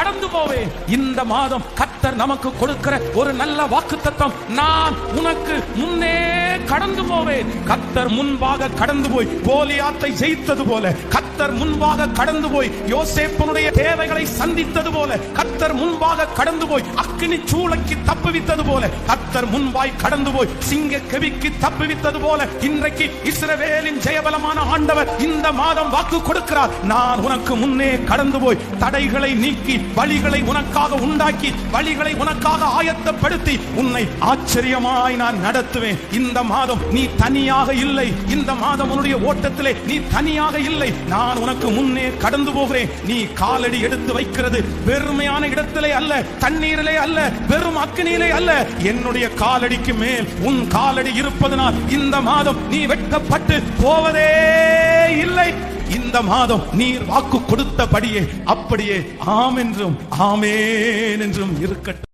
கடந்து போவேன். இந்த மாதம் கர்த்தர் நமக்கு கொடுக்கிற ஒரு நல்ல வாக்குத்தத்தம், நான் உனக்கு முன்னே கடந்து போவேன். கர்த்தர் முன்பாக கடந்து போய் கோலியாத்தை ஜெயித்தது போல, கர்த்தர் முன்பாக கடந்து போய் யோசேப்பனுடைய தேவைகளை சந்தித்தது போல, கர்த்தர் முன்பாக கடந்து போய் அக்கினி சூளைக்கு தப்புவித்தது போல, கர்த்தர் முன்பாய் கடந்து போய் சிங்க கெபிக்கு தப்புவித்தது போல, இன்றைக்கு இஸ்ரவேலின் ஜெயபலமான ஆண்டவர் இந்த மாதம் வாக்கு கொடுக்கிறார். நான் உனக்கு முன்னே கடந்து போய் தடைகளை நீக்கி வழிகளை உனக்காக உண்டாக்கி வழிகளை உனக்காக ஆயத்தப்படுத்தி உன்னை ஆச்சரியமாய் நான் நடத்துவேன். இந்த மாதம் நீ தனியாக இல்லை. இந்த மாதம் உன்னுடைய ஓட்டத்திலே நீ தனியாக இல்லை. நான் உனக்கு முன்னே கடந்து போகிறேன். நீ காலடி எடுத்து வைக்கிறது வெறுமையான இடத்திலே அல்ல, தண்ணீரிலே அல்ல, வெறும் அக்கினியிலே அல்ல. என்னுடைய காலடிக்கு மேல் உன் காலடி இருப்பதனால் இந்த மாதம் நீ வெட்கப்பட்டு போவதே இல்லை. இந்த மாதம் நீர் வாக்கு கொடுத்தபடியே அப்படியே ஆம் என்றும் ஆமேன் என்றும் இருக்கட்டும்.